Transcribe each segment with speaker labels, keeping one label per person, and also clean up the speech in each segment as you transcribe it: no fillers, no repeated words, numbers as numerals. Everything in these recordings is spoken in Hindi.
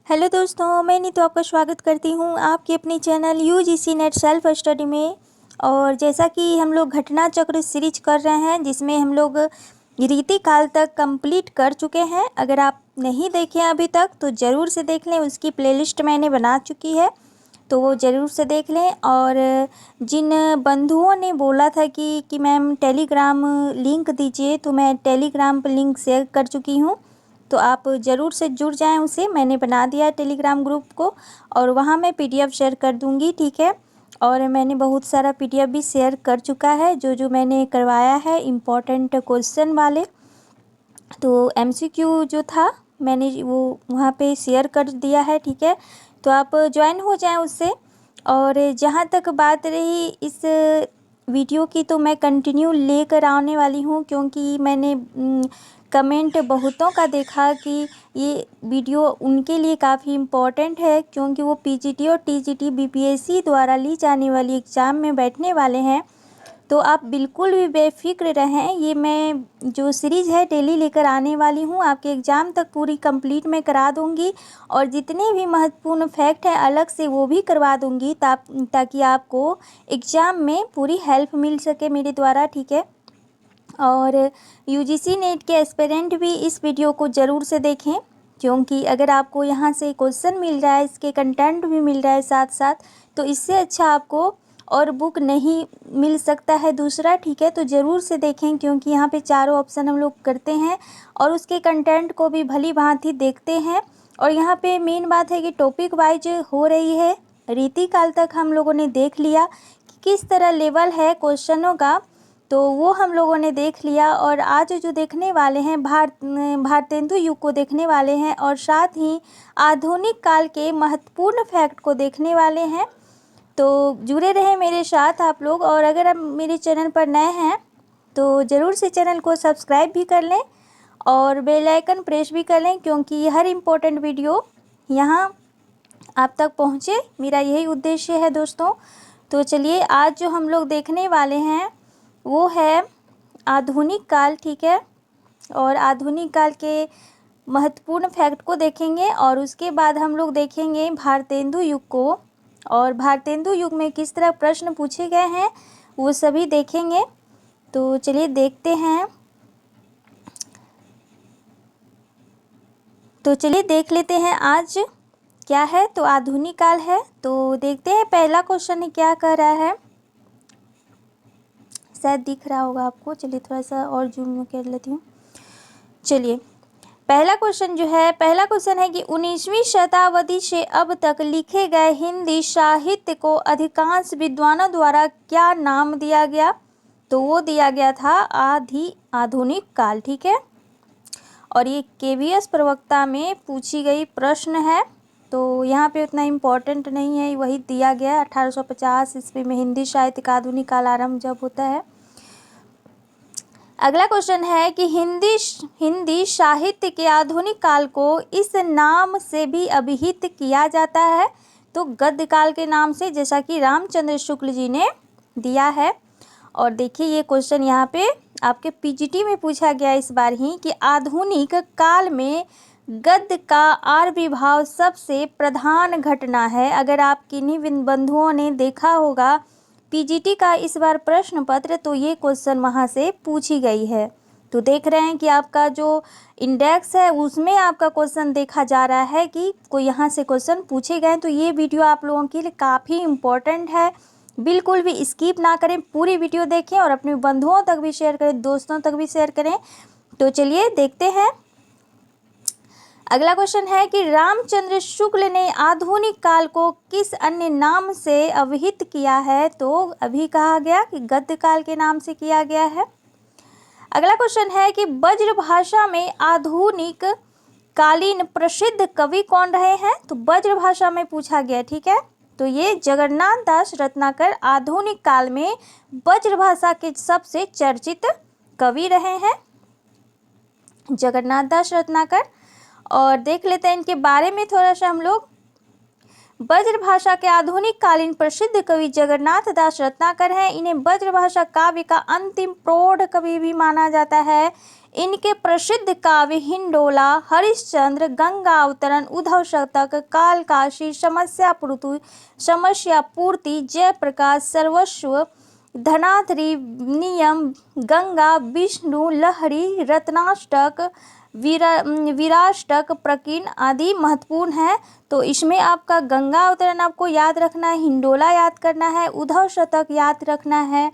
Speaker 1: हेलो दोस्तों, मैं नीतू आपका स्वागत करती हूँ आपके अपने channel UGC net self study में। और जैसा कि हम लोग घटना चक्र सीरीज कर रहे हैं, जिसमें हम लोग रीति काल तक कंप्लीट कर चुके हैं। अगर आप नहीं देखे अभी तक तो ज़रूर से देख लें, उसकी प्लेलिस्ट मैंने बना चुकी है, तो वो ज़रूर से देख लें। और जिन बंधुओं ने बोला था कि मैम टेलीग्राम लिंक दीजिए, तो मैं टेलीग्राम पर लिंक शेयर कर चुकी हूँ, तो आप ज़रूर से जुड़ जाएं उसे। मैंने बना दिया है टेलीग्राम ग्रुप को, और वहाँ मैं पीडीएफ शेयर कर दूँगी, ठीक है। और मैंने बहुत सारा पीडीएफ भी शेयर कर चुका है, जो मैंने करवाया है इम्पोर्टेंट क्वेश्चन वाले। तो एमसीक्यू जो था मैंने वो वहाँ पे शेयर कर दिया है, ठीक है। तो आप ज्वाइन हो जाएं उससे। और जहाँ तक बात रही इस वीडियो की, तो मैं कंटिन्यू लेकर आने वाली हूँ, क्योंकि मैंने कमेंट बहुतों का देखा कि ये वीडियो उनके लिए काफ़ी इम्पोर्टेंट है, क्योंकि वो पीजीटी और टीजीटी बीपीएससी द्वारा ली जाने वाली एग्ज़ाम में बैठने वाले हैं। तो आप बिल्कुल भी बेफिक्र रहें, ये मैं जो सीरीज़ है डेली लेकर आने वाली हूँ, आपके एग्ज़ाम तक पूरी कंप्लीट मैं करा दूँगी। और जितने भी महत्वपूर्ण फैक्ट हैं अलग से वो भी करवा दूँगी, ताकि आपको एग्ज़ाम में पूरी हेल्प मिल सके मेरे द्वारा, ठीक है। और यूजीसी नेट के एस्पिरेंट भी इस वीडियो को ज़रूर से देखें, क्योंकि अगर आपको यहाँ से क्वेश्चन मिल रहा है, इसके कंटेंट भी मिल रहा है साथ साथ, तो इससे अच्छा आपको और बुक नहीं मिल सकता है दूसरा, ठीक है। तो ज़रूर से देखें, क्योंकि यहाँ पे चारों ऑप्शन हम लोग करते हैं और उसके कंटेंट को भी भली भांति देखते हैं। और यहाँ पे मेन बात है कि टॉपिक वाइज हो रही है। रीतिकाल तक हम लोगों ने देख लिया कि किस तरह लेवल है क्वेश्चनों का, तो वो हम लोगों ने देख लिया। और आज जो देखने वाले हैं भारतेंदु युग को देखने वाले हैं, और साथ ही आधुनिक काल के महत्वपूर्ण फैक्ट को देखने वाले हैं। तो जुड़े रहें मेरे साथ आप लोग। और अगर आप मेरे चैनल पर नए हैं तो ज़रूर से चैनल को सब्सक्राइब भी कर लें और बेल आइकन प्रेस भी कर लें, क्योंकि हर इम्पोर्टेंट वीडियो यहाँ आप तक पहुँचे, मेरा यही उद्देश्य है दोस्तों। तो चलिए, आज जो हम लोग देखने वाले हैं वो है आधुनिक काल, ठीक है। और आधुनिक काल के महत्वपूर्ण फैक्ट को देखेंगे, और उसके बाद हम लोग देखेंगे भारतेंदु युग को, और भारतेंदु युग में किस तरह प्रश्न पूछे गए हैं वो सभी देखेंगे। तो चलिए देखते हैं। तो चलिए देख लेते हैं आज क्या है। तो आधुनिक काल है, तो देखते हैं पहला क्वेश्चन क्या कह रहा है। शायद दिख रहा होगा आपको, चलिए थोड़ा सा और जूम कर लेती हूँ। चलिए, पहला क्वेश्चन है कि 19वीं शताब्दी से अब तक लिखे गए हिंदी साहित्य को अधिकांश विद्वानों द्वारा क्या नाम दिया गया। तो वो दिया गया था आधुनिक काल, ठीक है। और ये केवीएस प्रवक्ता में पूछी गई प्रश्न है, तो यहाँ पे उतना इम्पोर्टेंट नहीं है, वही दिया गया 1850 ईस्वी में हिंदी साहित्य का आधुनिक काल आरंभ जब होता है। अगला क्वेश्चन है कि हिंदी साहित्य के आधुनिक काल को इस नाम से भी अभिहित किया जाता है, तो गद्य काल के नाम से, जैसा कि रामचंद्र शुक्ल जी ने दिया है। और देखिए ये क्वेश्चन यहाँ पे आपके पीजीटी में पूछा गया इस बार ही कि आधुनिक काल में गद्य का आविर्भाव सबसे प्रधान घटना है। अगर आप किन्हीं बंधुओं ने देखा होगा पीजीटी का इस बार प्रश्न पत्र, तो ये क्वेश्चन वहाँ से पूछी गई है। तो देख रहे हैं कि आपका जो इंडेक्स है उसमें आपका क्वेश्चन देखा जा रहा है कि कोई यहाँ से क्वेश्चन पूछे गए। तो ये वीडियो आप लोगों के लिए काफ़ी इम्पोर्टेंट है, बिल्कुल भी स्किप ना करें, पूरी वीडियो देखें और अपने बंधुओं तक भी शेयर करें, दोस्तों तक भी शेयर करें। तो चलिए देखते हैं। अगला क्वेश्चन है कि रामचंद्र शुक्ल ने आधुनिक काल को किस अन्य नाम से अभिहित किया है। तो अभी कहा गया कि गद्य काल के नाम से किया गया है। अगला क्वेश्चन है कि ब्रज भाषा में आधुनिक कालीन प्रसिद्ध कवि कौन रहे हैं। तो ब्रज भाषा में पूछा गया, ठीक है। तो ये जगन्नाथ दास रत्नाकर आधुनिक काल में ब्रज भाषा के सबसे चर्चित कवि रहे हैं, जगन्नाथ दास रत्नाकर। और देख लेते हैं इनके बारे में थोड़ा सा हम लोग। ब्रजभाषा के आधुनिक कालीन प्रसिद्ध कवि जगन्नाथ दास रत्नाकर हैं। इन्हें ब्रजभाषा काव्य का अंतिम प्रौढ़ कवि भी माना जाता है। इनके प्रसिद्ध काव्य हिंडोला, हरिश्चंद्र, गंगा अवतरण, उद्धव शतक, कालकाशी, समस्या पूर्ति, जयप्रकाश, सर्वस्व, धनाधरी, नियम, गंगा, विष्णु लहरी, रत्नाष्टक, वीराष्टक, प्रकीर्णन आदि महत्वपूर्ण है। तो इसमें आपका गंगा अवतरण आपको याद रखना है, हिंडोला याद करना है, उद्धव शतक याद रखना है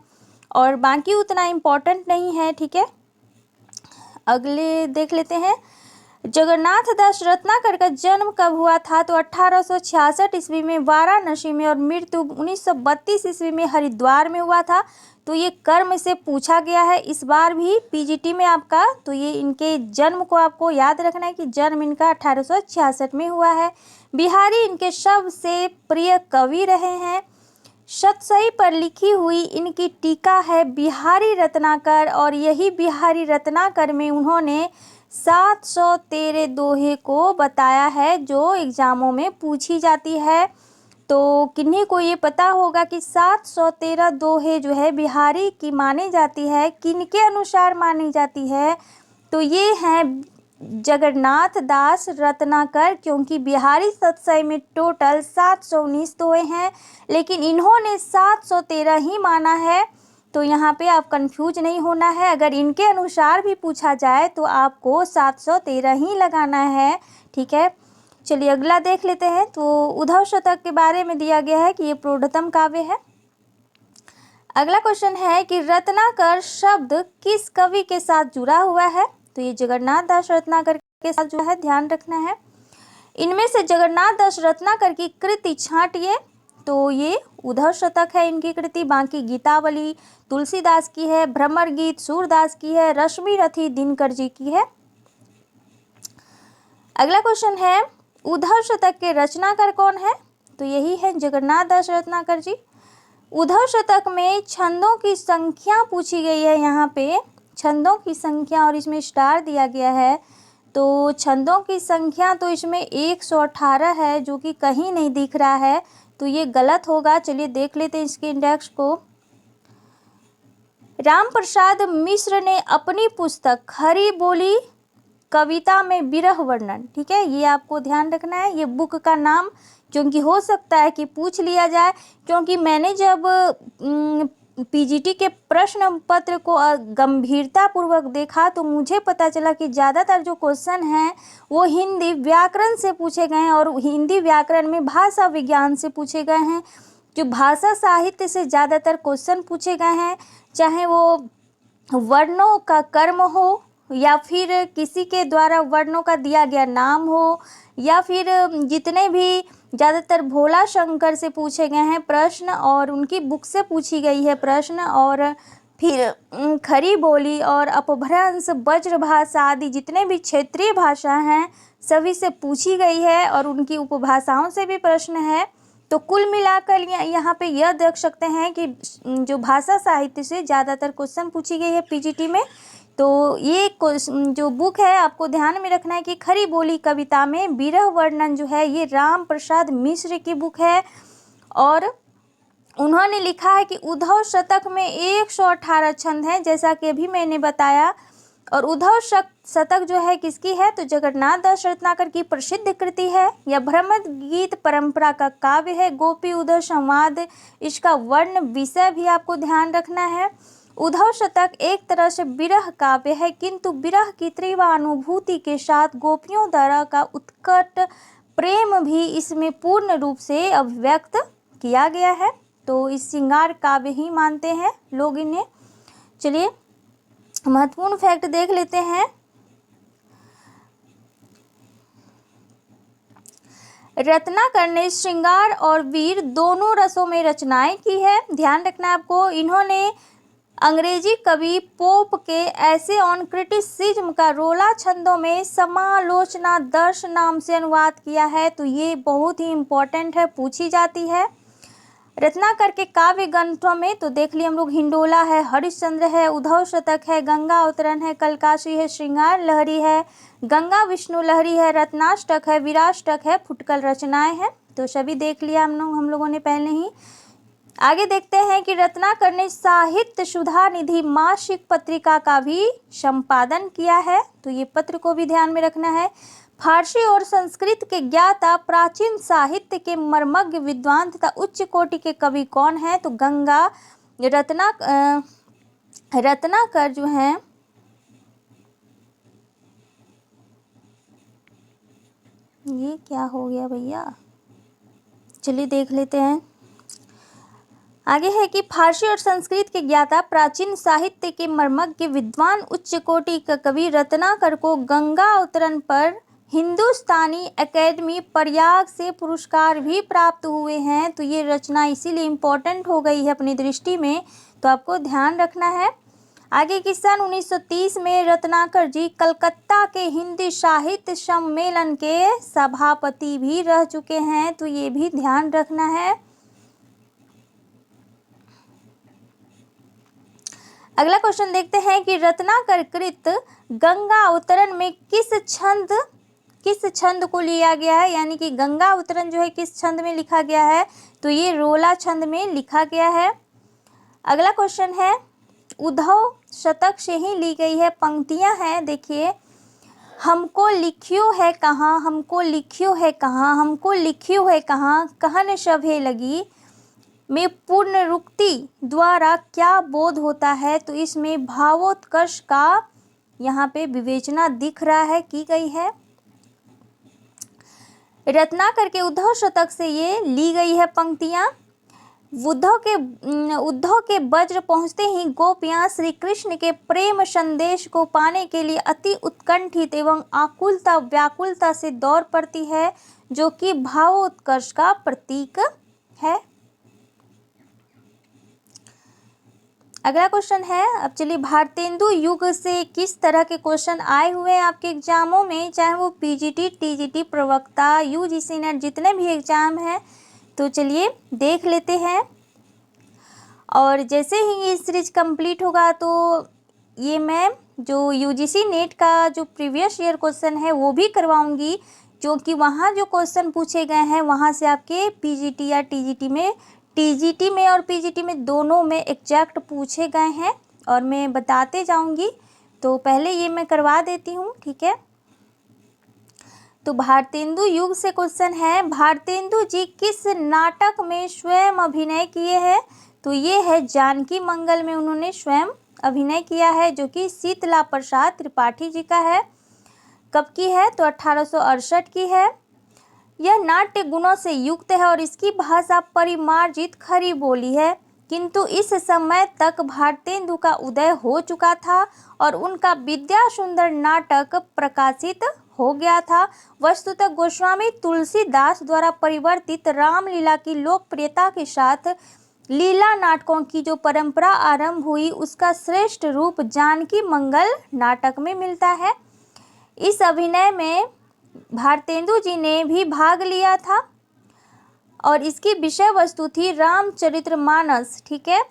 Speaker 1: और बाकी उतना इम्पोर्टेंट नहीं है। ठीक है, अगले देख लेते हैं। जगन्नाथ दास रत्नाकर का जन्म कब हुआ था? तो 1866 ईस्वी में वाराणसी में और मृत्यु 1932 ईस्वी में हरिद्वार में हुआ था। तो ये कर्म से पूछा गया है इस बार भी पीजीटी में आपका। तो ये इनके जन्म को आपको याद रखना है कि जन्म इनका 1866 में हुआ है। बिहारी इनके सबसे प्रिय कवि रहे हैं। शतसही पर लिखी हुई इनकी टीका है बिहारी रत्नाकर, और यही बिहारी रत्नाकर में उन्होंने 713 दोहे को बताया है जो एग्जामों में पूछी जाती है। तो किन्हीं को ये पता होगा कि 713 दोहे जो है बिहारी की मानी जाती है, किनके अनुसार मानी जाती है? तो ये हैं जगन्नाथ दास रत्नाकर, क्योंकि बिहारी शतसही में टोटल 719 दोहे हैं, लेकिन इन्होंने 713 ही माना है। तो यहाँ पे आप कंफ्यूज नहीं होना है, अगर इनके अनुसार भी पूछा जाए तो आपको 713 ही लगाना है। ठीक है, चलिए अगला देख लेते हैं। तो उद्धव शतक के बारे में दिया गया है कि ये प्रौढ़तम काव्य है। अगला क्वेश्चन है कि रत्नाकर शब्द किस कवि के साथ जुड़ा हुआ है? तो ये जगन्नाथ दास रत्नाकर के साथ जो है, ध्यान रखना है। इनमें से जगन्नाथ दास रत्नाकर की कृति छांटिए। तो ये उद्धव शतक है इनकी कृति, बाकी गीतावली तुलसीदास की है, भ्रमर गीत सूरदास की है, रश्मि रथी दिनकर जी की है। अगला क्वेश्चन है उद्धव शतक के रचनाकार कौन है? तो यही है जगन्नाथ दास रत्नाकर जी। उद्धव शतक में छंदों की संख्या पूछी गई है, यहाँ पे छंदों की संख्या, और इसमें स्टार दिया गया है। तो छंदों की संख्या तो इसमें 118 है, जो कि कहीं नहीं दिख रहा है, तो ये गलत होगा। चलिए देख लेते हैं इसके इंडेक्स को। राम प्रसाद मिश्र ने अपनी पुस्तक खरी बोली कविता में विरह वर्णन, ठीक है, ये आपको ध्यान रखना है, ये बुक का नाम, क्योंकि हो सकता है कि पूछ लिया जाए। क्योंकि मैंने जब पीजीटी के प्रश्न पत्र को गंभीरता पूर्वक देखा तो मुझे पता चला कि ज़्यादातर जो क्वेश्चन हैं वो हिंदी व्याकरण से पूछे गए हैं, और हिंदी व्याकरण में भाषा विज्ञान से पूछे गए हैं। जो भाषा साहित्य से ज़्यादातर क्वेश्चन पूछे गए हैं, चाहे वो वर्णों का कर्म हो, या फिर किसी के द्वारा वर्णों का दिया गया नाम हो, या फिर जितने भी ज़्यादातर भोला शंकर से पूछे गए हैं प्रश्न, और उनकी बुक से पूछी गई है प्रश्न, और फिर खरी बोली और अपभ्रंश ब्रजभाषा आदि जितने भी क्षेत्रीय भाषा हैं सभी से पूछी गई है, और उनकी उपभाषाओं से भी प्रश्न है। तो कुल मिलाकर यहाँ पे यह देख सकते हैं कि जो भाषा साहित्य से ज़्यादातर क्वेश्चन पूछी गई है पीजीटी में। तो ये जो बुक है आपको ध्यान में रखना है कि खरी बोली कविता में विरह वर्णन जो है ये राम प्रसाद मिश्र की बुक है, और उन्होंने लिखा है कि उद्धव शतक में 118 छंद हैं, जैसा कि अभी मैंने बताया। और उद्धव शतक जो है किसकी है? तो जगन्नाथ दास रत्नाकर की प्रसिद्ध कृति है। यह भ्रमर गीत परंपरा का काव्य है। गोपी उद्धव संवाद इसका वर्ण विषय भी आपको ध्यान रखना है। उद्धव शतक एक तरह से विरह काव्य है, किंतु विरह की तीव्र अनुभूति के साथ गोपियों द्वारा का उत्कट प्रेम भी इसमें पूर्ण रूप से अभिव्यक्त किया गया है। तो इस श्रृंगार काव्य ही मानते हैं लोग इन्हें। चलिए महत्वपूर्ण फैक्ट देख लेते हैं। रत्नाकर ने श्रृंगार और वीर दोनों रसों में रचनाएं की है। ध्यान रखना आपको, इन्होंने अंग्रेजी कवि पोप के ऐसे ऑन क्रिटिसिज्म का रोला छंदों में समालोचना दर्श नाम से अनुवाद किया है। तो ये बहुत ही इम्पोर्टेंट है, पूछी जाती है। रत्नाकर के काव्य ग्रंथों में तो देख लिए हम लोग, हिंडोला है, हरिश्चंद्र है, उद्धव शतक है, गंगा अवतरण है, कलकाशी है, श्रृंगार लहरी है, गंगा विष्णु लहरी है, रत्नाष्टक है, वीराष्टक है, फुटकल रचनाएं हैं। तो सभी देख लिया हम लोगों ने पहले ही। आगे देखते हैं कि रत्नाकर ने साहित्य सुधा निधि मासिक पत्रिका का भी संपादन किया है, तो ये पत्र को भी ध्यान में रखना है। फारसी और संस्कृत के ज्ञाता, प्राचीन साहित्य के मर्मज्ञ विद्वान तथा उच्च कोटि के कवि कौन है? तो गंगा रत्नाकर जो हैं ये क्या हो गया भैया, चलिए देख लेते हैं। आगे है कि फारसी और संस्कृत के ज्ञाता, प्राचीन साहित्य के मर्मज्ञ विद्वान, उच्च कोटि का कवि रत्नाकर को गंगा अवतरण पर हिंदुस्तानी एकेडमी प्रयाग से पुरस्कार भी प्राप्त हुए हैं। तो ये रचना इसीलिए इम्पोर्टेंट हो गई है अपनी दृष्टि में, तो आपको ध्यान रखना है। आगे की सन 1930 में रत्नाकर जी कलकत्ता के हिंदी साहित्य सम्मेलन के सभापति भी रह चुके हैं, तो ये भी ध्यान रखना है। अगला क्वेश्चन देखते हैं कि रत्नाकर कृत गंगा अवतरण में किस छंद को लिया गया है, यानी कि गंगा अवतरण जो है किस छंद में लिखा गया है? तो ये रोला छंद में लिखा गया है। अगला क्वेश्चन है, उद्धव शतक से ही ली गई है पंक्तियां हैं, देखिए। हमको लिखियो है कहाँ, हमको लिखियो है कहाँ, हमको लिखियो है कहाँ, कहन सभे लगी में पुनरुक्ति द्वारा क्या बोध होता है? तो इसमें भावोत्कर्ष का यहाँ पे विवेचना दिख रहा है, की गई है। रत्नाकर के उद्धव शतक से ये ली गई है पंक्तियां। उद्धव के वज्र पहुंचते ही गोपियां श्री कृष्ण के प्रेम संदेश को पाने के लिए अति उत्कंठित एवं आकुलता व्याकुलता से दौड़ पड़ती है, जो कि भावोत्कर्ष का प्रतीक है। अगला क्वेश्चन है, अब चलिए, भारतेंदु युग से किस तरह के क्वेश्चन आए हुए हैं आपके एग्जामों में, चाहे वो पीजीटी, टीजीटी, प्रवक्ता, यूजीसी नेट, जितने भी एग्जाम हैं, तो चलिए देख लेते हैं। और जैसे ही ये सीरीज कंप्लीट होगा तो ये मैं जो यूजीसी नेट का जो प्रीवियस ईयर क्वेश्चन है वो भी करवाऊंगी, क्योंकि वहाँ जो क्वेश्चन पूछे गए हैं वहाँ से आपके पीजीटी या टीजीटी में और पीजीटी में दोनों में एग्जैक्ट पूछे गए हैं और मैं बताते जाऊंगी। तो पहले ये मैं करवा देती हूँ, ठीक है। तो भारतेंदु युग से क्वेश्चन है, भारतेंदु जी किस नाटक में स्वयं अभिनय किए हैं? तो ये है जानकी मंगल में उन्होंने स्वयं अभिनय किया है, जो कि शीतला प्रसाद त्रिपाठी जी का है। कब की है? तो 1868 की है। यह नाट्य गुणों से युक्त है और इसकी भाषा परिमार्जित खरी बोली है, किंतु इस समय तक भारतेंदु का उदय हो चुका था और उनका विद्या सुंदर नाटक प्रकाशित हो गया था। वस्तुतः गोस्वामी तुलसीदास द्वारा परिवर्तित रामलीला की लोकप्रियता के साथ लीला नाटकों की जो परंपरा आरंभ हुई, उसका श्रेष्ठ रूप जानकी मंगल नाटक में मिलता है। इस अभिनय में भारतेंदु जी ने भी भाग लिया था और इसकी विषय वस्तु थी रामचरितमानस, ठीक है।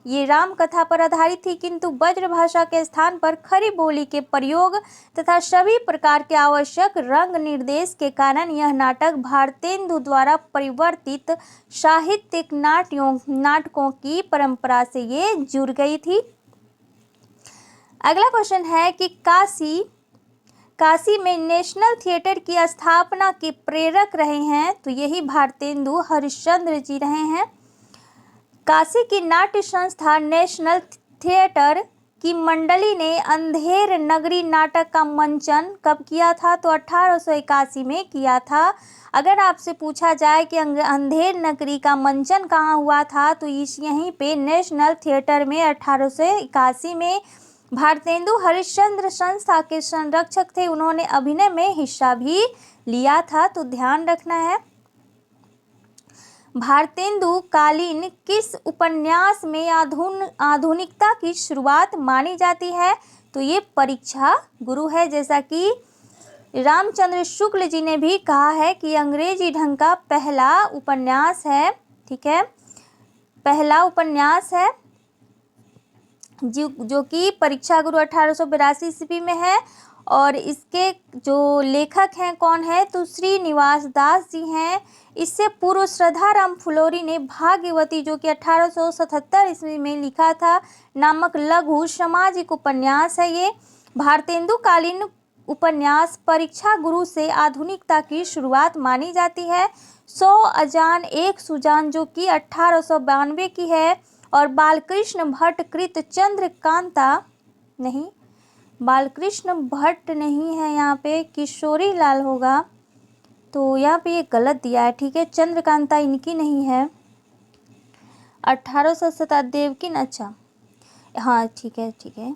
Speaker 1: ये राम कथा पर आधारित थी, किंतु ब्रज भाषा के स्थान पर खरी बोली के प्रयोग तथा सभी प्रकार के आवश्यक रंग निर्देश के कारण यह नाटक भारतेंदु द्वारा परिवर्तित साहित्यिक नाटकों की परंपरा से ये जुड़ गई थी। अगला क्वेश्चन है कि काशी में नेशनल थिएटर की स्थापना के प्रेरक रहे हैं, तो यही भारतेंदु हरिश्चंद्र जी रहे हैं। काशी की नाट्य संस्था नेशनल थिएटर की मंडली ने अंधेर नगरी नाटक का मंचन कब किया था? तो 1881 में किया था। अगर आपसे पूछा जाए कि अंधेर नगरी का मंचन कहाँ हुआ था, तो यहीं पे नेशनल थिएटर में 1881 में भारतेंदु हरिश्चंद्र संस्था के संरक्षक थे, उन्होंने अभिनय में हिस्सा भी लिया था, तो ध्यान रखना है। भारतेंदु कालीन किस उपन्यास में आधुनिकता की शुरुआत मानी जाती है? तो ये परीक्षा गुरु है, जैसा कि रामचंद्र शुक्ल जी ने भी कहा है कि अंग्रेजी ढंग का पहला उपन्यास है, ठीक है, पहला उपन्यास है जो कि परीक्षा गुरु 1882 ईस्वी में है। और इसके जो लेखक हैं कौन है, तो श्रीनिवास दास जी हैं। इससे पूर्व श्रद्धाराम फुलोरी ने भाग्यवती जो कि 1877 ईस्वी में लिखा था नामक लघु सामाजिक उपन्यास है। ये भारतेंदु कालीन उपन्यास परीक्षा गुरु से आधुनिकता की शुरुआत मानी जाती है। 100 अजान एक सुजान जो कि 1892 की है। और बालकृष्ण भट्ट कृत चंद्रकांता, नहीं बालकृष्ण भट्ट नहीं है, यहाँ पे किशोरी लाल होगा, तो यहाँ पे ये गलत दिया है, ठीक है। चंद्रकांता इनकी नहीं है, 1800 देवकीन, अच्छा हाँ ठीक है,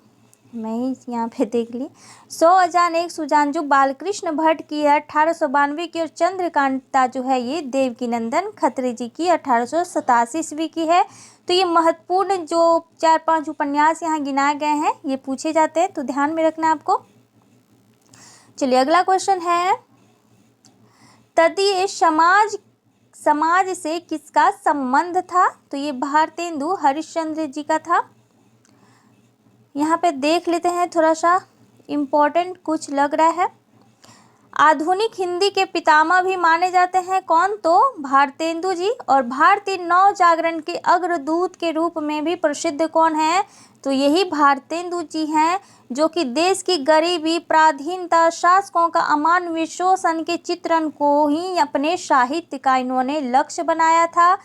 Speaker 1: मैं ही यहाँ पे देख ली। 100 अजान एक सुजान जो बालकृष्ण भट्ट की है 1892 की, और चंद्रकांता जो है ये देवकीनंदन खत्री जी की 1887 ईस्वी की है। तो ये महत्वपूर्ण जो 4-5 उपन्यास यहाँ गिनाए गए हैं ये पूछे जाते हैं, तो ध्यान में रखना आपको। चलिए अगला क्वेश्चन है, तदीय समाज से किसका संबंध था, तो ये भारतेंदु हरिश्चंद्र जी का था। यहाँ पे देख लेते हैं, थोड़ा सा इम्पोर्टेंट कुछ लग रहा है। आधुनिक हिंदी के पितामह भी माने जाते हैं कौन, तो भारतेंदु जी। और भारतीय नव जागरण के अग्रदूत के रूप में भी प्रसिद्ध कौन है, तो यही भारतेंदु जी हैं, जो कि देश की गरीबी, पराधीनता, शासकों का अमानवीय शोषण के चित्रण को ही अपने साहित्य का इन्होंने लक्ष्य बनाया था।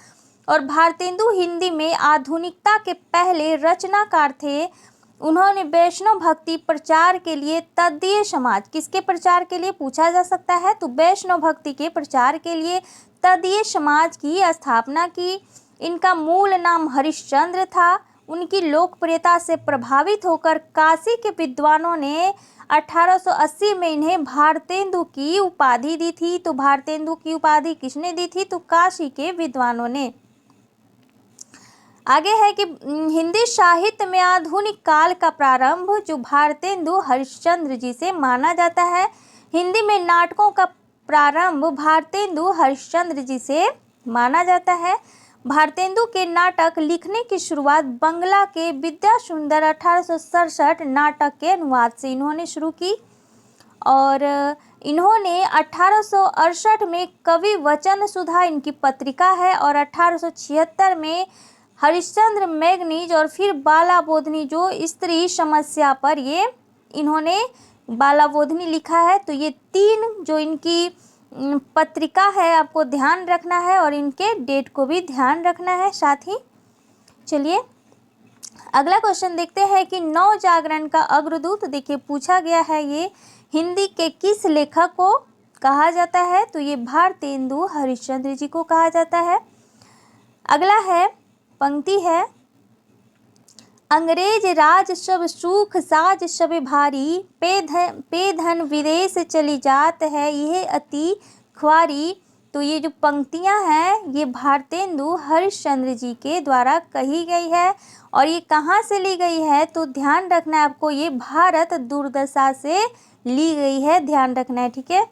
Speaker 1: और भारतेंदु हिंदी में आधुनिकता के पहले रचनाकार थे। उन्होंने वैष्णव भक्ति प्रचार के लिए तदीय समाज, किसके प्रचार के लिए पूछा जा सकता है, तो वैष्णव भक्ति के प्रचार के लिए तदीय समाज की स्थापना की। इनका मूल नाम हरिश्चंद्र था। उनकी लोकप्रियता से प्रभावित होकर काशी के विद्वानों ने 1880 में इन्हें भारतेंदु की उपाधि दी थी। तो भारतेंदु की उपाधि किसने दी थी, तो काशी के विद्वानों ने। आगे है कि हिंदी साहित्य में आधुनिक काल का प्रारंभ जो भारतेंदु हरिश्चंद्र जी से माना जाता है। हिंदी में नाटकों का प्रारंभ भारतेंदु हरिश्चंद्र जी से माना जाता है। भारतेंदु के नाटक लिखने की शुरुआत बंगला के विद्यासुंदर 1867 नाटक के अनुवाद से इन्होंने शुरू की। और इन्होंने 1868 में कवि वचन सुधा इनकी पत्रिका है, और 1876 में हरिश्चंद्र मैगनीज, और फिर बालाबोधनी जो स्त्री समस्या पर ये इन्होंने बालाबोधनी लिखा है। तो ये 3 जो इनकी पत्रिका है आपको ध्यान रखना है, और इनके डेट को भी ध्यान रखना है साथ ही। चलिए अगला क्वेश्चन देखते हैं कि नव जागरण का अग्रदूत, देखिए पूछा गया है ये हिंदी के किस लेखक को कहा जाता है, तो ये भारतेंदु हरिश्चंद्र जी को कहा जाता है। अगला है पंक्ति है, अंग्रेज राज सब सुख साज सब भारी, पे धन विदेश चली जात है यह अति ख्वारी। तो ये जो पंक्तियां हैं ये भारतेंदु हरिश्चंद्र जी के द्वारा कही गई है, और ये कहाँ से ली गई है, तो ध्यान रखना है आपको, ये भारत दुर्दशा से ली गई है, ध्यान रखना है, ठीक है।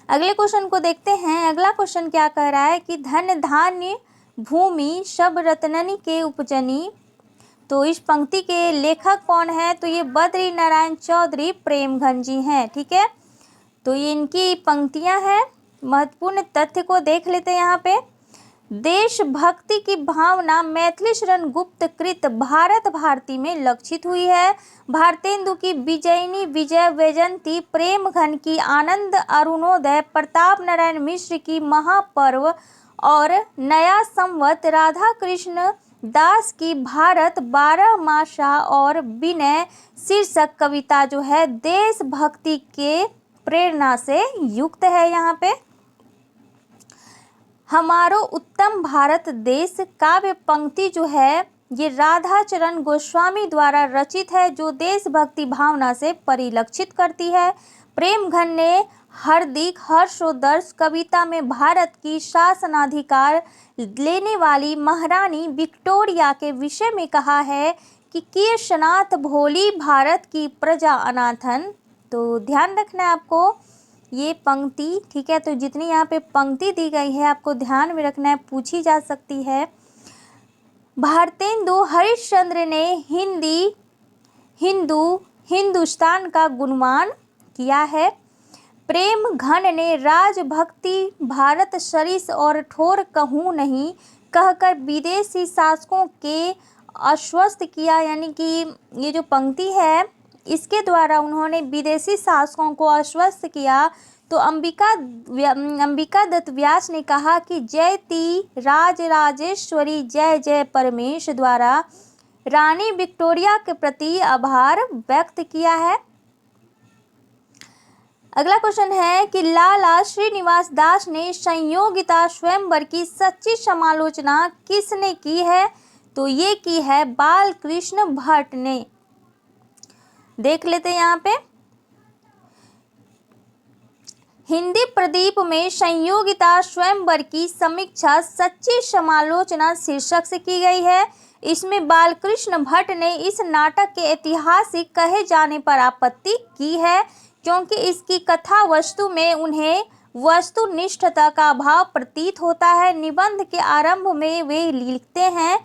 Speaker 1: अगले क्वेश्चन को देखते हैं। अगला क्वेश्चन क्या कह रहा है कि धन धान्य भूमि सब रत्ननी के उपजनी। तो इस पंक्ति के लेखक कौन है, तो ये बद्री नारायण चौधरी प्रेमघन जी हैं, ठीक है। तो ये इनकी पंक्तियां हैं। महत्वपूर्ण तथ्य को देख लेते हैं यहाँ पे। देशभक्ति की भावना मैथिली शरण गुप्त कृत भारत भारती में लक्षित हुई है। भारतेंदु की विजयिनी विजय वैजयंती, प्रेमघन की आनंद अरुणोदय, प्रताप नारायण मिश्र की महापर्व और नया संवत, राधा कृष्ण दास की भारत 12 मासा और विनय शीर्षक कविता जो है देशभक्ति के प्रेरणा से युक्त है। यहाँ पे हमारो उत्तम भारत देश काव्य पंक्ति जो है ये राधाचरण गोस्वामी द्वारा रचित है, जो देशभक्ति भावना से परिलक्षित करती है। प्रेमघन ने हार्दिक हर्षोदर्श कविता में भारत की शासनाधिकार लेने वाली महारानी विक्टोरिया के विषय में कहा है कि किए सनाथ भोली भारत की प्रजा अनाथन। तो ध्यान रखना है आपको ये पंक्ति, ठीक है। तो जितनी यहाँ पे पंक्ति दी गई है आपको ध्यान में रखना है, पूछी जा सकती है। भारतेंदु हरिश्चंद्र ने हिंदू हिंदुस्तान का गुणगान किया है। प्रेम घन ने राजभक्ति भारत सरिस और ठोर कहूँ नहीं कहकर विदेशी शासकों के आश्वस्त किया। यानी कि ये जो पंक्ति है इसके द्वारा उन्होंने विदेशी शासकों को आश्वस्त किया। तो अंबिका दत्त व्यास ने कहा कि जयति राजराजेश्वरी जय जय परमेश द्वारा रानी विक्टोरिया के प्रति आभार व्यक्त किया है। अगला क्वेश्चन है कि लाला श्रीनिवास दास ने संयोगिता स्वयंवर की सच्ची समालोचना किसने की है? तो ये की है बालकृष्ण भट्ट ने। देख लेते हैं यहाँ पे, हिंदी प्रदीप में संयोगिता स्वयंवर की समीक्षा सच्ची समालोचना शीर्षक से की गई है। इसमें बालकृष्ण भट्ट ने इस नाटक के ऐतिहासिक कहे जाने पर आपत्ति की है, क्योंकि इसकी कथा वस्तु में उन्हें वस्तुनिष्ठता का अभाव प्रतीत होता है। निबंध के आरंभ में वे लिखते हैं,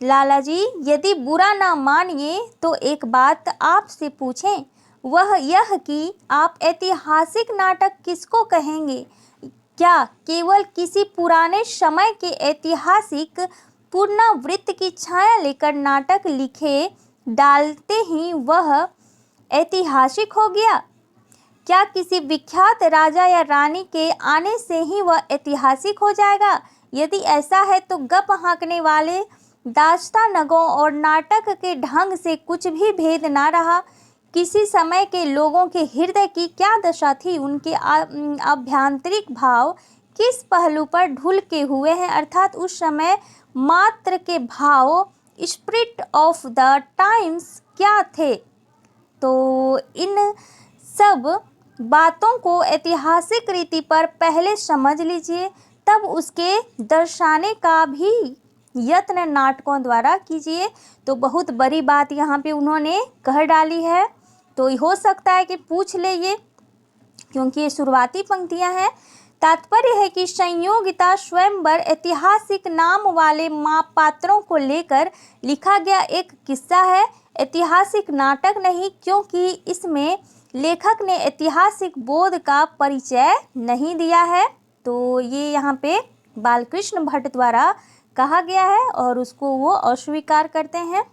Speaker 1: लाला जी यदि बुरा ना मानिए तो एक बात आपसे पूछें, वह यह कि आप ऐतिहासिक नाटक किसको कहेंगे? क्या केवल किसी पुराने समय के ऐतिहासिक पुनरावृत्ति की छाया लेकर नाटक लिखे डालते ही वह ऐतिहासिक हो गया? क्या किसी विख्यात राजा या रानी के आने से ही वह ऐतिहासिक हो जाएगा? यदि ऐसा है तो गप हाँकने वाले दास्तानगों और नाटक के ढंग से कुछ भी भेद ना रहा। किसी समय के लोगों के हृदय की क्या दशा थी, उनके आभ्यंतरिक भाव किस पहलू पर ढुल के हुए हैं, अर्थात उस समय मात्र के भाव स्पिरिट ऑफ द टाइम्स क्या थे। तो इन सब बातों को ऐतिहासिक रीति पर पहले समझ लीजिए, तब उसके दर्शाने का भी यत्न नाटकों द्वारा कीजिए। तो बहुत बड़ी बात यहाँ पे उन्होंने कह डाली है, तो हो सकता है कि पूछ ले ये, क्योंकि ये शुरुआती पंक्तियां हैं। तात्पर्य है कि संयोगिता स्वयंवर ऐतिहासिक नाम वाले पात्रों को लेकर लिखा गया एक किस्सा है, ऐतिहासिक नाटक नहीं, क्योंकि इसमें लेखक ने ऐतिहासिक बोध का परिचय नहीं दिया है। तो ये यहाँ पे बालकृष्ण भट्ट द्वारा कहा गया है और उसको वो अस्वीकार करते हैं।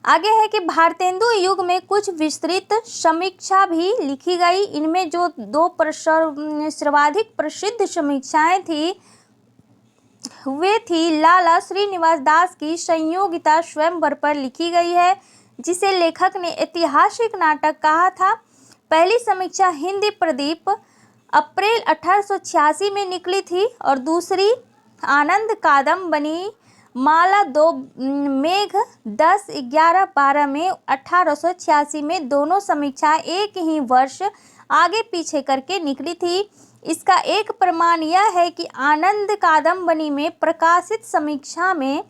Speaker 1: आगे है कि भारतेंदु युग में कुछ विस्तृत समीक्षा भी लिखी गई। इनमें जो दो सर्वाधिक प्रसिद्ध समीक्षाएं थी वे थी लाला श्रीनिवास दास की संयोगिता स्वयंवर पर लिखी गई है, जिसे लेखक ने ऐतिहासिक नाटक कहा था। पहली समीक्षा हिंदी प्रदीप अप्रैल 1886 में निकली थी और दूसरी आनंद कादम्बनी माला दो मेघ 10, 11, 12 में 1886 में दोनों समीक्षाएं एक ही वर्ष आगे पीछे करके निकली थी। इसका एक प्रमाण यह है कि आनंद कादम्बनी में प्रकाशित समीक्षा में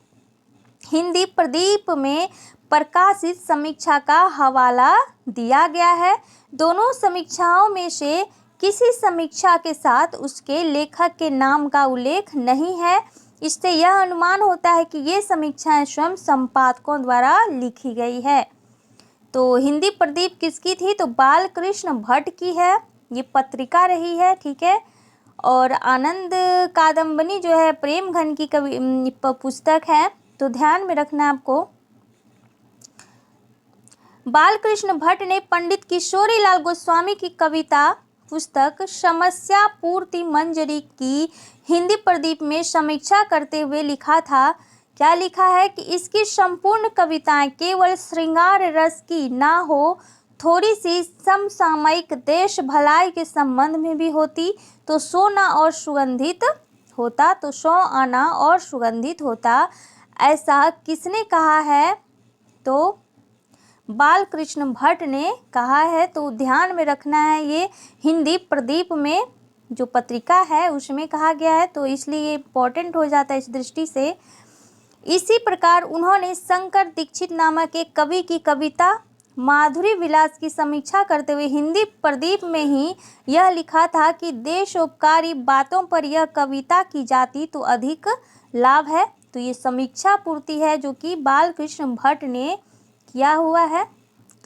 Speaker 1: हिंदी प्रदीप में प्रकाशित समीक्षा का हवाला दिया गया है। दोनों समीक्षाओं में से किसी समीक्षा के साथ उसके लेखक के नाम का उल्लेख नहीं है। इससे यह अनुमान होता है कि ये समीक्षाएं स्वयं संपादकों द्वारा लिखी गई है। तो हिंदी प्रदीप किसकी थी? तो बालकृष्ण भट्ट की है, ये पत्रिका रही है, ठीक है। और आनंद कादम्बनी जो है प्रेमघन की पुस्तक है, तो ध्यान में रखना आपको। बालकृष्ण भट्ट ने पंडित किशोरीलाल गोस्वामी की कविता पुस्तक समस्या पूर्ति मंजरी की हिंदी प्रदीप में समीक्षा करते हुए लिखा था, क्या लिखा है कि इसकी संपूर्ण कविताएं केवल श्रृंगार रस की ना हो, थोड़ी सी समसामयिक देश भलाई के संबंध में भी होती तो सोना और सुगंधित होता, तो सो आना और सुगंधित होता। ऐसा किसने कहा है? तो बालकृष्ण भट्ट ने कहा है। तो ध्यान में रखना है, ये हिंदी प्रदीप में जो पत्रिका है उसमें कहा गया है, तो इसलिए इम्पोर्टेंट हो जाता है इस दृष्टि से। इसी प्रकार उन्होंने शंकर दीक्षित नामक एक कवि की कविता माधुरी विलास की समीक्षा करते हुए हिंदी प्रदीप में ही यह लिखा था कि देशोपकारी बातों पर यह कविता की जाती तो अधिक लाभ है। तो ये समीक्षा पूर्ति है जो कि बालकृष्ण भट्ट ने किया हुआ है।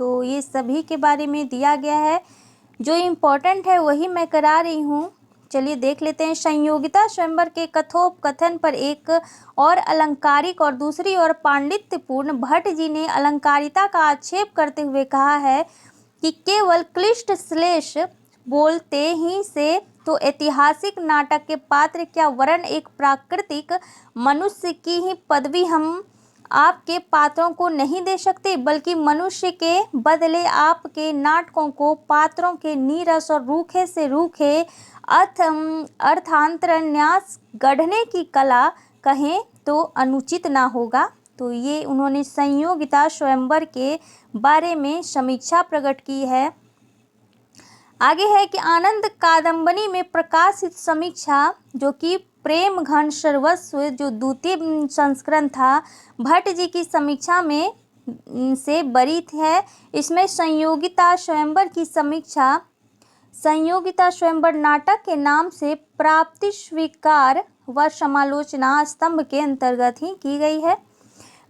Speaker 1: तो ये सभी के बारे में दिया गया है। जो इम्पोर्टेंट है वही मैं करा रही हूँ। चलिए देख लेते हैं। संयोगिता स्वयंवर के कथोपकथन पर एक और अलंकारिक और दूसरी ओर पांडित्यपूर्ण भट्ट जी ने अलंकारिता का आक्षेप करते हुए कहा है कि केवल क्लिष्ट श्लेष बोलते ही से तो ऐतिहासिक नाटक के पात्र क्या वरन एक प्राकृतिक मनुष्य की ही पदवी हम आपके पात्रों को नहीं दे सकते, बल्कि मनुष्य के बदले आपके नाटकों को पात्रों के नीरस और रूखे से रूखे अर्थांतरन्यास गढ़ने की कला कहें तो अनुचित ना होगा। तो ये उन्होंने संयोगिता स्वयंवर के बारे में समीक्षा प्रकट की है। आगे है कि आनंद कादंबरी में प्रकाशित समीक्षा जो कि प्रेम घन सर्वस्व जो द्वितीय संस्करण था भट्ट जी की समीक्षा में से बरी है। इसमें संयोगिता स्वयंवर की समीक्षा संयोगिता स्वयंवर नाटक के नाम से प्राप्ति स्वीकार व समालोचना स्तंभ के अंतर्गत ही की गई है।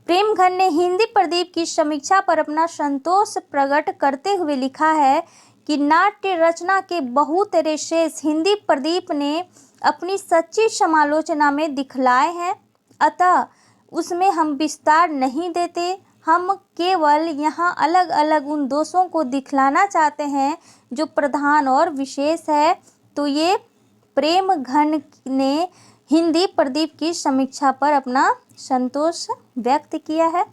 Speaker 1: प्रेमघन ने हिंदी प्रदीप की समीक्षा पर अपना संतोष प्रकट करते हुए लिखा है कि नाट्य रचना के बहुत शेष हिंदी प्रदीप ने अपनी सच्ची समालोचना में दिखलाए हैं, अतः उसमें हम विस्तार नहीं देते। हम केवल यहाँ अलग अलग उन दोषों को दिखलाना चाहते हैं जो प्रधान और विशेष है। तो ये प्रेमघन ने हिंदी प्रदीप की समीक्षा पर अपना संतोष व्यक्त किया है।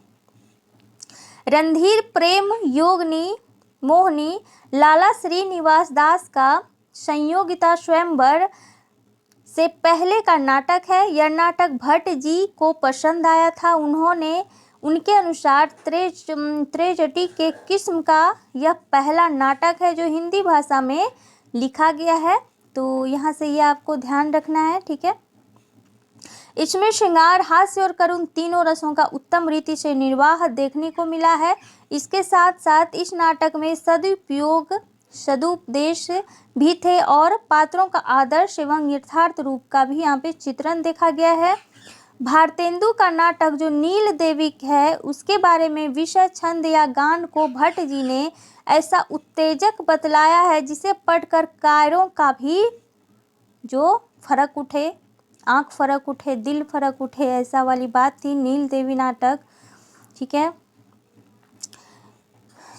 Speaker 1: रणधीर प्रेम योगिनी मोहिनी लाला श्रीनिवास दास का संयोगिता स्वयंवर से पहले का नाटक है। यह नाटक भट्ट जी को पसंद आया था। उन्होंने उनके अनुसार ट्रेजेडी के किस्म का यह पहला नाटक है जो हिंदी भाषा में लिखा गया है। तो यहाँ से ये आपको ध्यान रखना है, ठीक है। इसमें श्रृंगार, हास्य और करुण तीनों रसों का उत्तम रीति से निर्वाह देखने को मिला है। इसके साथ साथ इस नाटक में सदुपदेश भी थे और पात्रों का आदर्श एवं यथार्थ रूप का भी यहाँ पे चित्रण देखा गया है। भारतेंदु का नाटक जो नील देवी है उसके बारे में विषय, छंद या गान को भट्ट जी ने ऐसा उत्तेजक बतलाया है जिसे पढ़कर कायरों का भी जो फर्क उठे, आंख फर्क उठे, दिल फर्क उठे, ऐसा वाली बात थी नील देवी नाटक, ठीक है।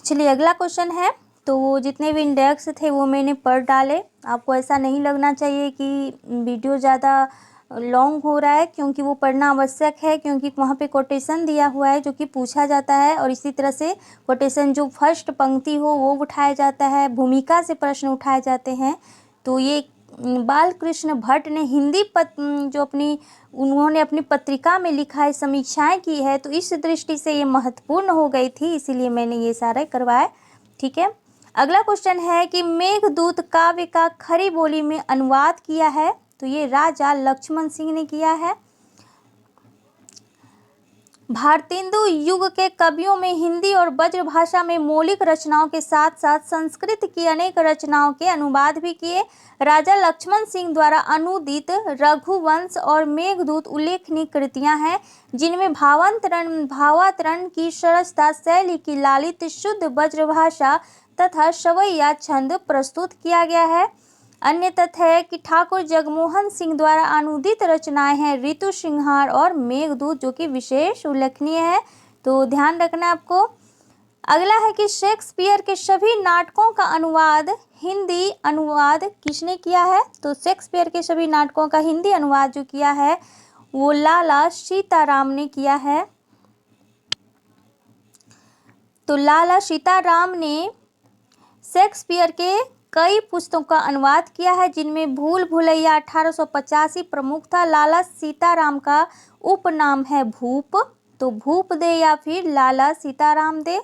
Speaker 1: चलिए अगला क्वेश्चन है। तो वो जितने भी इंडेक्स थे वो मैंने पढ़ डाले। आपको ऐसा नहीं लगना चाहिए कि वीडियो ज़्यादा लॉन्ग हो रहा है, क्योंकि वो पढ़ना आवश्यक है, क्योंकि वहाँ पे कोटेशन दिया हुआ है जो कि पूछा जाता है और इसी तरह से कोटेशन जो फर्स्ट पंक्ति हो वो उठाया जाता है, भूमिका से प्रश्न उठाए जाते हैं। तो ये बालकृष्ण भट्ट ने हिंदी जो उन्होंने अपनी पत्रिका में लिखा है, समीक्षाएं की है, तो इस दृष्टि से ये महत्वपूर्ण हो गई थी, इसीलिए मैंने ये सारे करवाए, ठीक है। अगला क्वेश्चन है कि मेघदूत काव्य का खड़ी बोली में अनुवाद किया है, तो ये राजा लक्ष्मण सिंह ने किया है। भारतेंदु युग के कवियों में हिंदी और ब्रज भाषा में मौलिक रचनाओं के साथ साथ संस्कृत की अनेक रचनाओं के अनुवाद भी किए। राजा लक्ष्मण सिंह द्वारा अनुदित रघुवंश और मेघदूत उल्लेखनीय कृतियां हैं जिनमें भावांतरण की सरसता, शैली की लालित शुद्ध ब्रजभाषा तथा सवैया छंद प्रस्तुत किया गया है। अन्य तथ्य है कि ठाकुर जगमोहन सिंह द्वारा अनुदित रचनाएं हैं ऋतु सिंहार और मेघदूत, जो कि विशेष उल्लेखनीय है, तो ध्यान रखना आपको। अगला है कि शेक्सपियर के सभी नाटकों का अनुवाद हिंदी अनुवाद किसने किया है, तो शेक्सपियर के सभी नाटकों का हिंदी अनुवाद जो किया है वो लाला सीताराम ने किया है। तो लाला सीताराम ने शेक्सपियर के कई पुस्तकों का अनुवाद किया है जिनमें भूल भुलैया 1885 प्रमुख था। लाला सीताराम का उपनाम है भूप, तो भूप दे या फिर लाला सीताराम दे,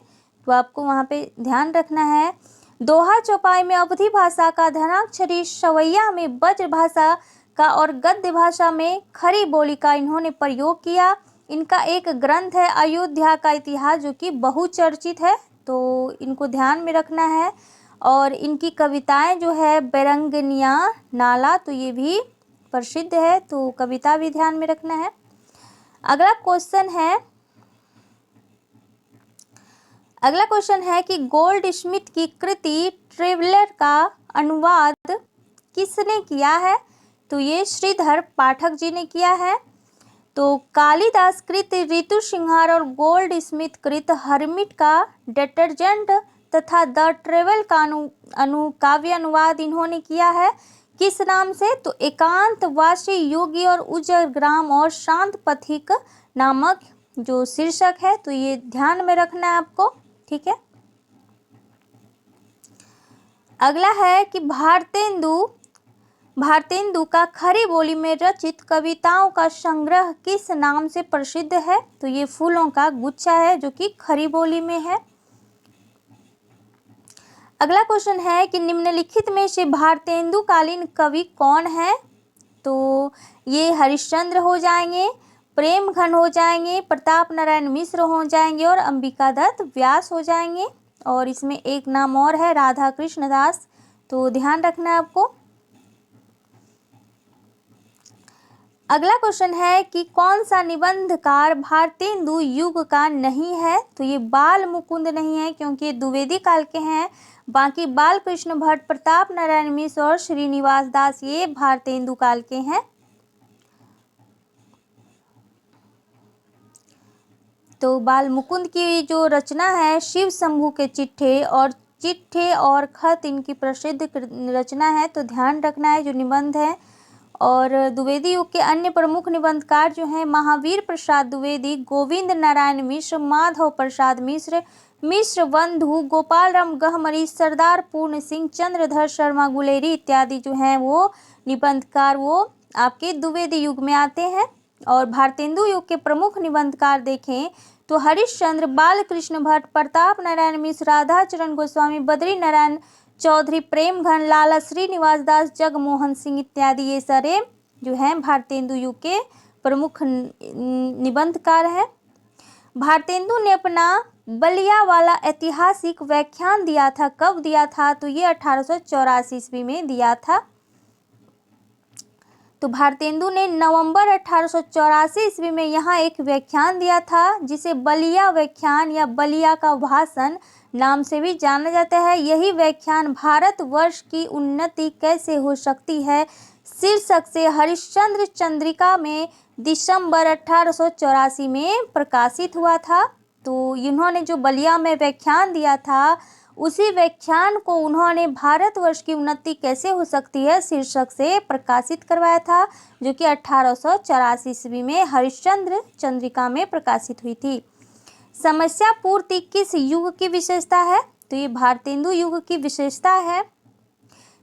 Speaker 1: तो आपको वहाँ पे ध्यान रखना है। दोहा चौपाई में अवधी भाषा का, धनाक्षरी सवैया में ब्रज भाषा का और गद्य भाषा में खड़ी बोली का इन्होंने प्रयोग किया। इनका एक ग्रंथ है अयोध्या का इतिहास जो कि बहुचर्चित है, तो इनको ध्यान में रखना है। और इनकी कविताएं जो है बैरंगनिया नाला, तो ये भी प्रसिद्ध है, तो कविता भी ध्यान में रखना है। अगला क्वेश्चन है, अगला क्वेश्चन है कि गोल्ड स्मिथ की कृति ट्रेवलर का अनुवाद किसने किया है? तो ये श्रीधर पाठक जी ने किया है। तो कालिदास कृत ऋतु सिंहार और गोल्ड स्मिथ कृत हर्मिट का डिटर्जेंट तथा द ट्रेवल का काव्य अनुवाद इन्होंने किया है। किस नाम से? तो एकांतवासी योगी और उज्जर ग्राम और शांत पथिक नामक जो शीर्षक है, तो ये ध्यान में रखना है आपको, ठीक है। अगला है कि भारतेंदु का खरी बोली में रचित कविताओं का संग्रह किस नाम से प्रसिद्ध है? तो ये फूलों का गुच्छा है जो कि खरी बोली में है। अगला क्वेश्चन है कि निम्नलिखित में से भारतेंदु कालीन कवि कौन है? तो ये हरिश्चंद्र हो जाएंगे, प्रेमघन हो जाएंगे, प्रताप नारायण मिश्र हो जाएंगे और अंबिका दत्त व्यास हो जाएंगे। और इसमें एक नाम और है राधा कृष्ण दास, तो ध्यान रखना है आपको। अगला क्वेश्चन है कि कौन सा निबंधकार भारतेंदु युग का नहीं है? तो ये बाल मुकुंद नहीं है क्योंकि ये द्विवेदी काल के हैं। बाकी बाल कृष्ण भट्ट, प्रताप नारायण मिश्र और श्रीनिवास दास ये भारतेंदु काल के हैं। तो बाल मुकुंद की जो रचना है शिव शंभू के चिट्ठे और खत इनकी प्रसिद्ध रचना है, तो ध्यान रखना है जो निबंध है। और द्विवेदी युग के अन्य प्रमुख निबंधकार जो हैं महावीर प्रसाद द्विवेदी, गोविंद नारायण मिश्र, माधव प्रसाद मिश्र बंधु, गोपाल राम गहमरी, सरदार पूर्ण सिंह, चंद्रधर शर्मा गुलेरी इत्यादि जो हैं वो निबंधकार वो आपके द्विवेदी युग में आते हैं। और भारतेंदु युग के प्रमुख निबंधकार देखें तो हरिश्चंद्र, बालकृष्ण भट्ट, प्रताप नारायण मिश्र, राधाचरण गोस्वामी, बद्री नारायण चौधरी, प्रेमघन, लाला श्रीनिवास दास, जगमोहन सिंह इत्यादि ये सारे जो हैं भारतेंदु युग के प्रमुख निबंधकार हैं। भारतेंदु ने अपना बलिया वाला ऐतिहासिक व्याख्यान दिया था, कब दिया था? तो ये 1884 ईस्वी में दिया था। तो भारतेंदु ने नवंबर 1884 ईस्वी में यहाँ एक व्याख्यान दिया था जिसे बलिया व्याख्यान या बलिया का भाषण नाम से भी जाना जाता है। यही व्याख्यान भारतवर्ष की उन्नति कैसे हो सकती है शीर्षक से हरिश्चंद्र चंद्रिका में दिसंबर 1884 में प्रकाशित हुआ था। तो इन्होंने जो बलिया में व्याख्यान दिया था उसी व्याख्यान को उन्होंने भारतवर्ष की उन्नति कैसे हो सकती है शीर्षक से प्रकाशित करवाया था, जो कि 1884 ईस्वी में हरिश्चंद्र चंद्रिका में प्रकाशित हुई थी। समस्या पूर्ति किस युग की विशेषता है? तो ये भारतेंदु युग की विशेषता है।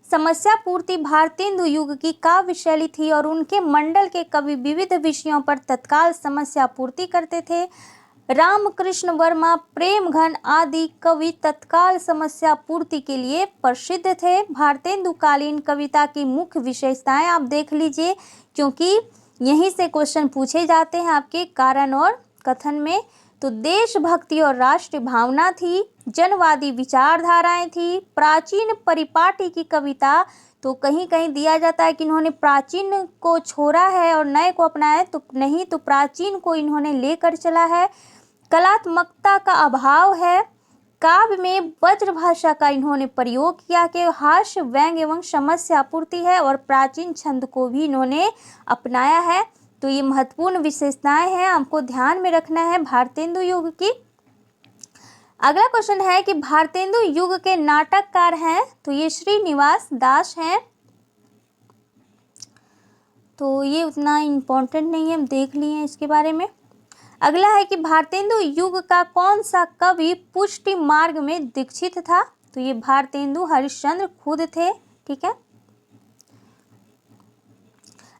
Speaker 1: समस्या पूर्ति भारतेंदु युग की काव्य शैली थी और उनके मंडल के कवि विविध विषयों पर तत्काल समस्या पूर्ति करते थे। रामकृष्ण वर्मा, प्रेमघन आदि कवि तत्काल समस्या पूर्ति के लिए प्रसिद्ध थे। भारतेंदु कालीन कविता की मुख्य विशेषताएं आप देख लीजिए, क्योंकि यहीं से क्वेश्चन पूछे जाते हैं आपके कारण और कथन में। तो देशभक्ति और राष्ट्रीय भावना थी, जनवादी विचारधाराएं थी, प्राचीन परिपाटी की कविता, तो कहीं कहीं दिया जाता है कि इन्होंने प्राचीन को छोड़ा है और नए को अपनाया है, तो नहीं, तो प्राचीन को इन्होंने लेकर चला है। कलात्मकता का अभाव है, काव्य में वज्र भाषा का इन्होंने प्रयोग किया कि हास्य व्यंग एवं समस्या पूर्ति है, और प्राचीन छंद को भी इन्होंने अपनाया है। तो ये महत्वपूर्ण विशेषताएं हैं, आपको ध्यान में रखना है भारतेंदु युग की। अगला क्वेश्चन है कि भारतेंदु युग के नाटककार हैं, तो ये श्रीनिवास दास हैं। तो ये उतना इम्पोर्टेंट नहीं है, हम देख लिए हैं इसके बारे में। अगला है कि भारतेंदु युग का कौन सा कवि पुष्टि मार्ग में दीक्षित था? तो ये भारतेंदु हरिश्चंद्र खुद थे, ठीक है।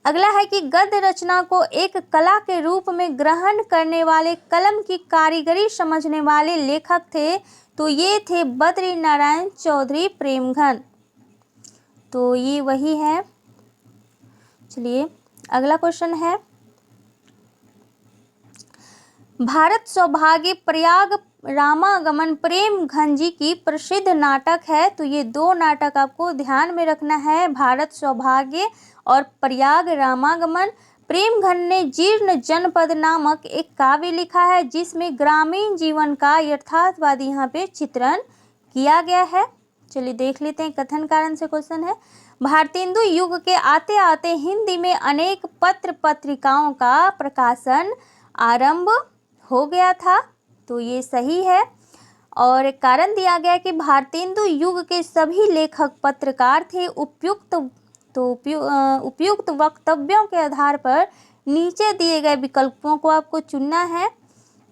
Speaker 1: अगला है कि गद्य रचना को एक कला के रूप में ग्रहण करने वाले, कलम की कारीगरी समझने वाले लेखक थे, तो ये थे बद्री नारायण चौधरी प्रेमघन। तो ये वही है। चलिए अगला क्वेश्चन है, भारत सौभाग्य प्रयाग रामागमन प्रेमघन जी की प्रसिद्ध नाटक है। तो ये दो नाटक आपको ध्यान में रखना है, भारत सौभाग्य और प्रयाग रामागमन। प्रेमघन ने जीर्ण जनपद नामक एक काव्य लिखा है जिसमें ग्रामीण जीवन का यथार्थवादी यहाँ पे चित्रण किया गया है। चलिए देख लेते हैं, कथन कारण से क्वेश्चन है। भारतेंदु युग के आते आते हिंदी में अनेक पत्र पत्रिकाओं का प्रकाशन आरंभ हो गया था, तो ये सही है। और कारण दिया गया कि भारतेंदु युग के सभी लेखक पत्रकार थे। उपयुक्त वक्तव्यों के आधार पर नीचे दिए गए विकल्पों को आपको चुनना है,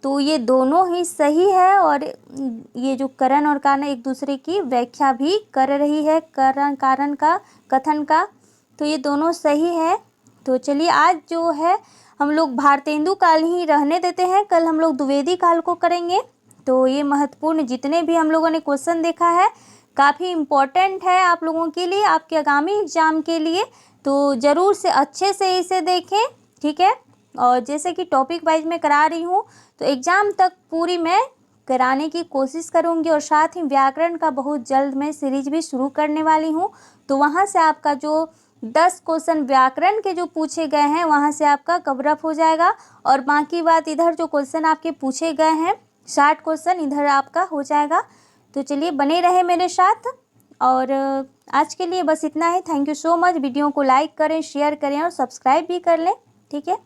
Speaker 1: तो ये दोनों ही सही है। और ये जो करण और कारण एक दूसरे की व्याख्या भी कर रही है, करण कारण का, कथन का, तो ये दोनों सही है। तो चलिए आज जो है हम लोग भारतेंदु काल ही रहने देते हैं, कल हम लोग द्विवेदी काल को करेंगे। तो ये महत्वपूर्ण जितने भी हम लोगों ने क्वेश्चन देखा है काफ़ी इम्पोर्टेंट है आप लोगों के लिए, आपके आगामी एग्जाम के लिए, तो ज़रूर से अच्छे से इसे देखें, ठीक है। और जैसे कि टॉपिक वाइज मैं करा रही हूँ तो एग्ज़ाम तक पूरी मैं कराने की कोशिश करूँगी। और साथ ही व्याकरण का बहुत जल्द मैं सीरीज भी शुरू करने वाली हूँ, तो वहाँ से आपका जो 10 क्वेश्चन व्याकरण के जो पूछे गए हैं वहाँ से आपका कवर अप हो जाएगा। और बाकी बात इधर जो क्वेश्चन आपके पूछे गए हैं 60 क्वेश्चन इधर आपका हो जाएगा। तो चलिए बने रहे मेरे साथ, और आज के लिए बस इतना ही। Thank you so much. Video को लाइक करें, शेयर करें और सब्सक्राइब भी कर लें, ठीक है।